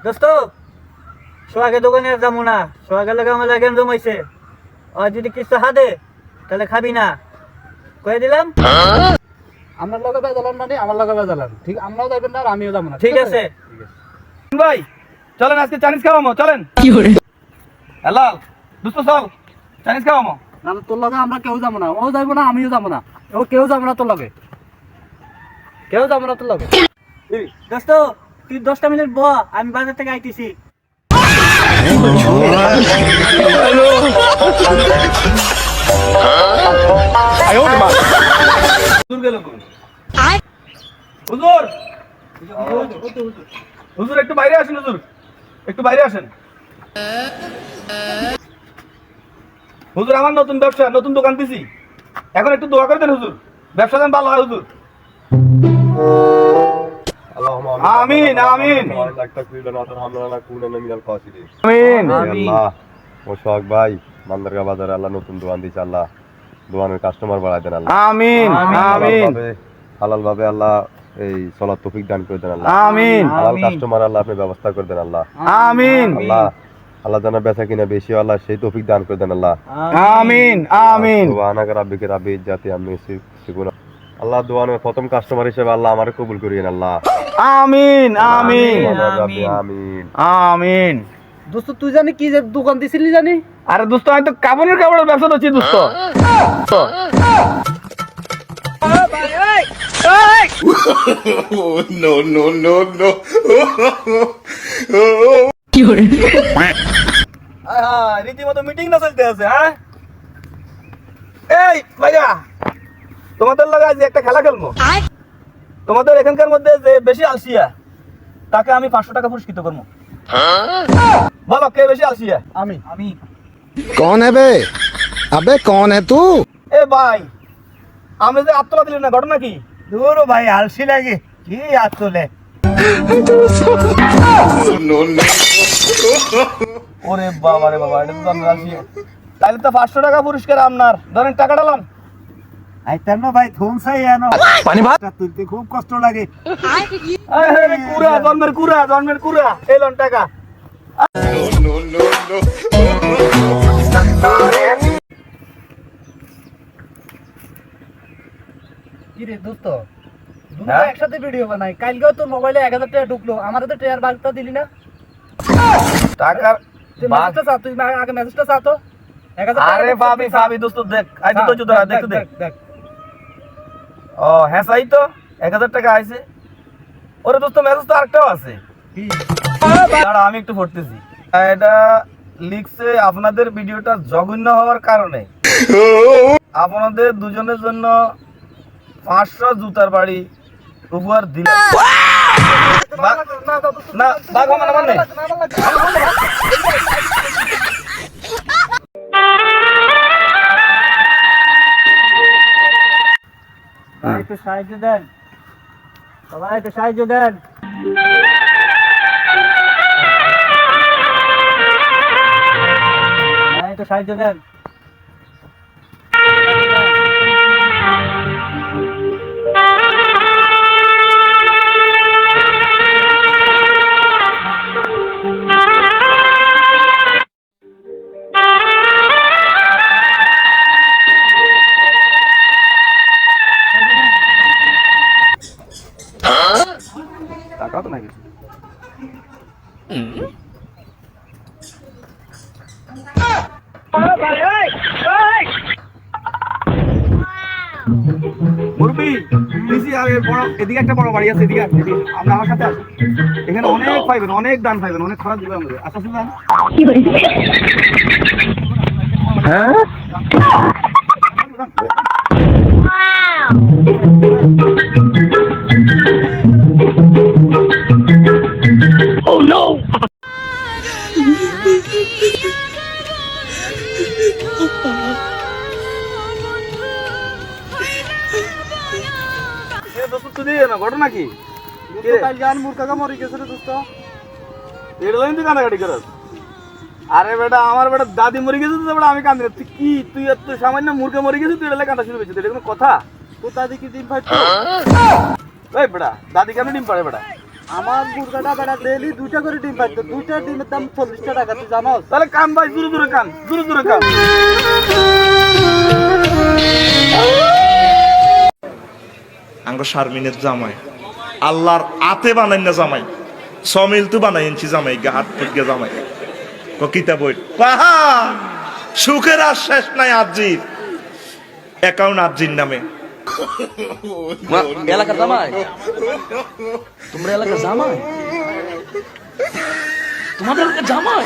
দোস্ত সোহাগে দোকানে আর যাবো না, সোহাগের লাগে আমার লাগে জমাইছে। আর যদি কিছু হাদে তাহলে খাবি না, কয়ে দিলাম। আমার লগে বেজালান মানে আমার লগে বেজালান, ঠিক? আমরাও যাবেন না আর আমিও যাবো না, ঠিক আছে ভাই চলেন আজকে চাইনিজ খাওয়ামো, চলেন। কি করে হ্যালো দোস্ত চল চাইনিজ খাওয়ামো। না তোর লগে আমরা কেউ যাবো না, ও যাবো না আমিও যাবো না, ও কেউ যাবো না তোর লগে, কেউ যাবো না তোর লগে। দোস্ত তুই 10টা মিনিট ব, আমি বাজার থেকে আইতেছি। হুজুর গেল কই? হুজুর হুজুর একটু বাইরে আসেন, হুজুর একটু বাইরে আসেন। হুজুর আমার নতুন ব্যবসা, নতুন দোকান দিছি, এখন একটু দোয়া করে দেন হুজুর, ব্যবসা যেন ভালো হয় হুজুর। আমিন আমিন আমিন। মোশাক ভাই মান্দারগা বাজারে আল্লাহ নতুন দোকান দিয়েছে, আল্লাহ দোকানের কাস্টমার বাড়ায় দেন আল্লাহ। আমিন আমিন হালাল ভাবে আল্লাহ এই চলার তৌফিক দান করে দেন আল্লাহ। আমিন হালাল কাস্টমার আল্লাহ আপনি ব্যবস্থা করে দেন আল্লাহ। আমিন আল্লাহ আল্লাহ জানা বেচা কিনা বেশি আল্লাহ সেই তৌফিক দান করে দেন আল্লাহ। আমিন আমিন সুবহানাকা রাব্বিকা রাব্বিল ইজ্জাতি আম্মা ইয়াসিফুন। আল্লাহ দোয়ানের প্রথম কাস্টমার হিসেবে আল্লাহ আমারে কবুল করিয়েন আল্লাহ। আমিন আমিন আমিন। আমিন। দোস্ত তুই জানি কি যে দোকান দিছিলি জানি? আরে দোস্ত আমি তো কাপড়ের ব্যবসা করছি দোস্ত। কি করে রীতিমতো মিটিং না চলতে আছে। হ্যাঁ এই ভাইয়া তোমাদের লাগে আজ একটা খেলা খেলবো। তোমাদের এখানকার মধ্যে যে বেশি আলসিয়া তাকে আমি 500 টাকা পুরস্কৃত করবো। বলো কে বেশি আলসিয়া? আমি আমি कौन है बे? अबे कौन है तू? এ ভাই আমি যে আত্মলা দিলেন না, ঘটনা কি? দূর ভাই, আলসি লাগে কি আসলে। ওরে বাবা রে বাবা, এটা তো আমি আলসিয়া। তাহলে তো 500 টাকা পুরস্কার আপনার, ধরেন টাকাটা লন। আইতাম না ভাই, থুম চাই এনো পানি ভাত তুলতে খুব কষ্ট লাগে। আরে কুড়া, জন্মের কুড়া এই লন টাকা। কি রে দোস্ত, দুটো একসাথে ভিডিও বানাই। কালকেও তোর মোবাইলে 1000 টাকা ঢুকলো, আমাদের তো টেয়ার বাগটা দিলি না। টাকার তুই মেসেজটা চা, তুই আগে মেসেজটা চা তো। 1000 টাকা আরে ভাবি দোস্ত দেখ, আইতো তো জুতা দেখতে দেখ। দেখ ও হ্যাঁ চাই তো 1000 টাকা আইছে। ওরে দোস্ত মেসেজ তো আরেকটাও আছে। দাঁড়া আমি একটু পড়তেছি। এটা লিখছে আপনাদের ভিডিওটা জঘন্য হওয়ার কারণে আপনাদের দুজনের জন্য 500 জুতার বাড়ি উপহার দিলাম। না বাঘ আমার মানে একটু সাহায্য দেন সবাই, একটু সাহায্য দেন। একটু সাহায্য দেন। টাকা তো নাকি মুরবি বেশি আগে বড় এদিকে একটা বড় বাড়ি আছে, এদিকে আমরা আমার সাথে আসি। এখানে অনেক পাইবেন, অনেক দান পাইবেন, অনেক খরচ দিবেন আমাদের। আচ্ছা শুনলেন কি করে ঘটনা কি? কাল জান মুর কাকা মরে গেছে রে দোস্ত। এটা তো কান্নাকাটি করস। আরে বেটা আমার বেটা দাদি মরে গেছে তো বেটা আমি কান্দি না। তুই কি তুই এত সামান্য মূর্খে মরে গেছিস, তুই এটা কান্না শুরু করেছিস? এটা কোনো কথা? তোর দাদি কি ডিম ফাইট? এই বেটা দাদি কেন ডিম পাড়ে বেটা? আমার মুরগাটা বেড়া ডেইলি 2টা করে ডিম পাইতো, 2টা ডিমের দাম 40 টাকা, তুই জানোস? তাহলে কান ভাই, জোরে জোরে কান, জোরে জোরে কান। আঙ্গ শারমিনের জামাই আল্লাহর আতে বানাই না জামাই, সমিল তু বানাই এনছি জামাই, গা হাত ফুটকে জামাই কিতা বই পাহা সুখের আর শেষ নাই। আজির অ্যাকাউন্ট আজির নামে। এলাকার জামাই, তোমরা এলাকার জামাই, তোমাদের এলাকার জামাই।